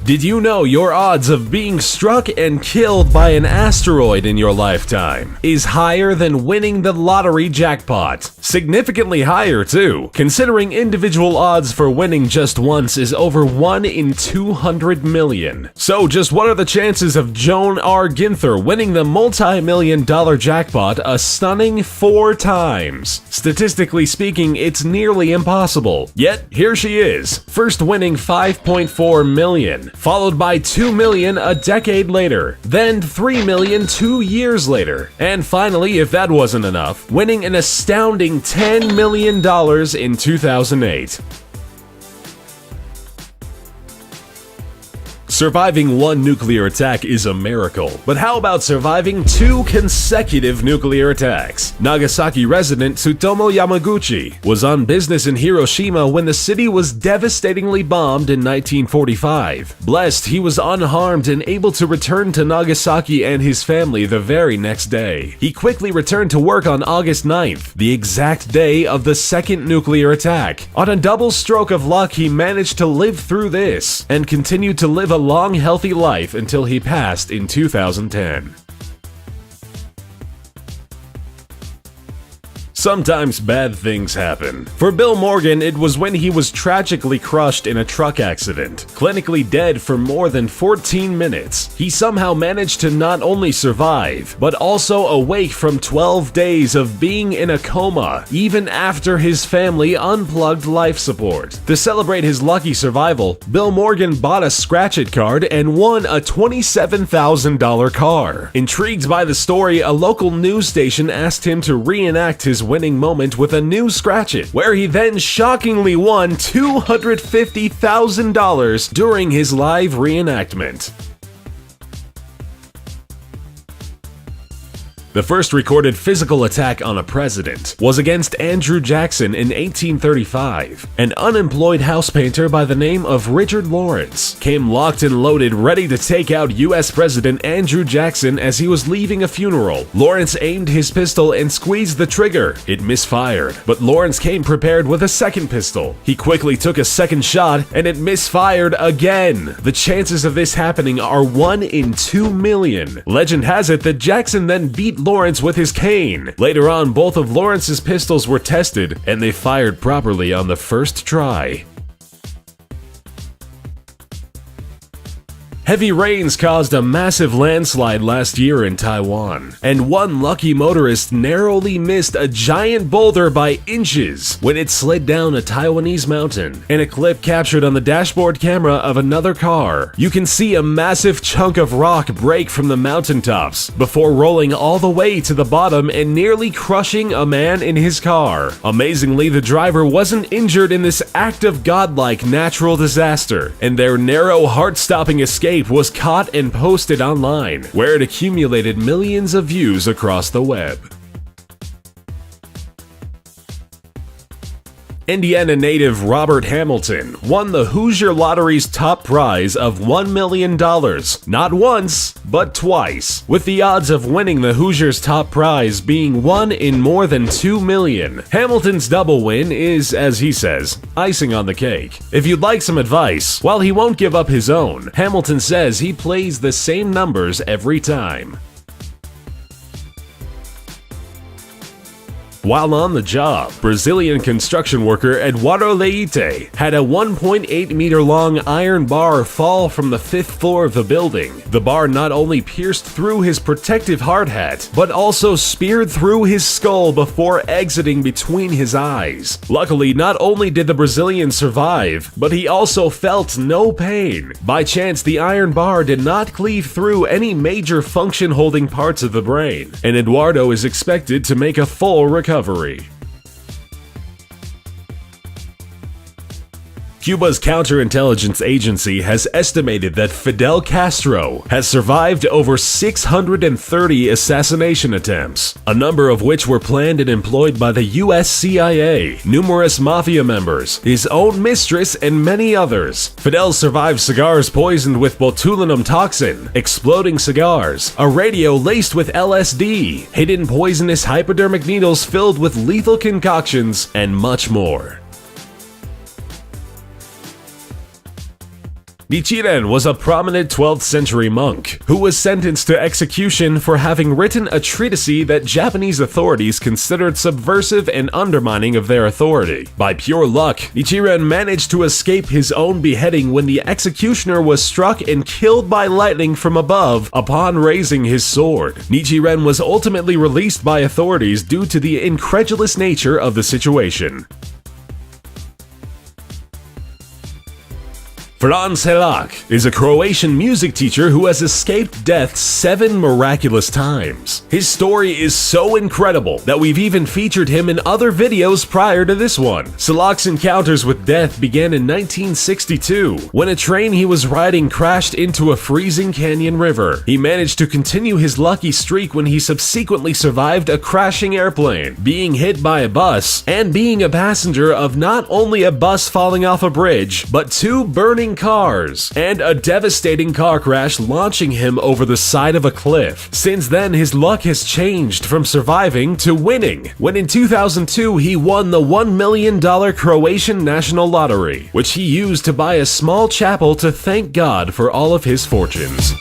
Did you know your odds of being struck and killed by an asteroid in your lifetime is higher than winning the lottery jackpot? Significantly higher too, considering individual odds for winning just once is over 1 in 200 million. So just what are the chances of Joan R. Ginther winning the multi-million-dollar jackpot a stunning 4 times? Statistically speaking, it's nearly impossible. Yet, here she is, first winning 5.4 million. Followed by 2 million a decade later, then 3 million 2 years later, and finally, if that wasn't enough, winning an astounding $10 million in 2008. Surviving one nuclear attack is a miracle, but how about surviving 2 consecutive nuclear attacks? Nagasaki resident Tsutomu Yamaguchi was on business in Hiroshima when the city was devastatingly bombed in 1945. Blessed, he was unharmed and able to return to Nagasaki and his family the very next day. He quickly returned to work on August 9th, the exact day of the second nuclear attack. On a double stroke of luck, he managed to live through this and continued to live a long, healthy life until he passed in 2010. Sometimes bad things happen. For Bill Morgan, it was when he was tragically crushed in a truck accident, clinically dead for more than 14 minutes. He somehow managed to not only survive, but also awake from 12 days of being in a coma, even after his family unplugged life support. To celebrate his lucky survival, Bill Morgan bought a scratch-it card and won a $27,000 car. Intrigued by the story, a local news station asked him to reenact his winning moment with a new scratch-it, where he then shockingly won $250,000 during his live reenactment. The first recorded physical attack on a president was against Andrew Jackson in 1835. An unemployed house painter by the name of Richard Lawrence came locked and loaded ready to take out US President Andrew Jackson as he was leaving a funeral. Lawrence aimed his pistol and squeezed the trigger. It misfired, but Lawrence came prepared with a second pistol. He quickly took a second shot and it misfired again. The chances of this happening are 1 in 2 million. Legend has it that Jackson then beat Lawrence with his cane. Later on, both of Lawrence's pistols were tested, and they fired properly on the first try. Heavy rains caused a massive landslide last year in Taiwan, and one lucky motorist narrowly missed a giant boulder by inches when it slid down a Taiwanese mountain. In a clip captured on the dashboard camera of another car, you can see a massive chunk of rock break from the mountaintops before rolling all the way to the bottom and nearly crushing a man in his car. Amazingly, the driver wasn't injured in this act of godlike natural disaster, and their narrow, heart-stopping escape was caught and posted online, where it accumulated millions of views across the web. Indiana native Robert Hamilton won the Hoosier Lottery's top prize of $1 million, not once, but twice, with the odds of winning the Hoosiers' top prize being 1 in more than 2 million. Hamilton's double win is, as he says, icing on the cake. If you'd like some advice, while he won't give up his own, Hamilton says he plays the same numbers every time. While on the job, Brazilian construction worker Eduardo Leite had a 1.8-meter-long iron bar fall from the 5th floor of the building. The bar not only pierced through his protective hard hat, but also speared through his skull before exiting between his eyes. Luckily, not only did the Brazilian survive, but he also felt no pain. By chance, the iron bar did not cleave through any major function-holding parts of the brain, and Eduardo is expected to make a full recovery. Cuba's counterintelligence agency has estimated that Fidel Castro has survived over 630 assassination attempts, a number of which were planned and employed by the US CIA, numerous mafia members, his own mistress, and many others. Fidel survived cigars poisoned with botulinum toxin, exploding cigars, a radio laced with LSD, hidden poisonous hypodermic needles filled with lethal concoctions, and much more. Nichiren was a prominent 12th century monk who was sentenced to execution for having written a treatise that Japanese authorities considered subversive and undermining of their authority. By pure luck, Nichiren managed to escape his own beheading when the executioner was struck and killed by lightning from above upon raising his sword. Nichiren was ultimately released by authorities due to the incredulous nature of the situation. Franz Helak is a Croatian music teacher who has escaped death 7 miraculous times. His story is so incredible that we've even featured him in other videos prior to this one. Helak's encounters with death began in 1962, when a train he was riding crashed into a freezing canyon river. He managed to continue his lucky streak when he subsequently survived a crashing airplane, being hit by a bus, and being a passenger of not only a bus falling off a bridge, but 2 burning cars, and a devastating car crash launching him over the side of a cliff. Since then, his luck has changed from surviving to winning, when in 2002 he won the $1 million Croatian National Lottery, which he used to buy a small chapel to thank God for all of his fortunes.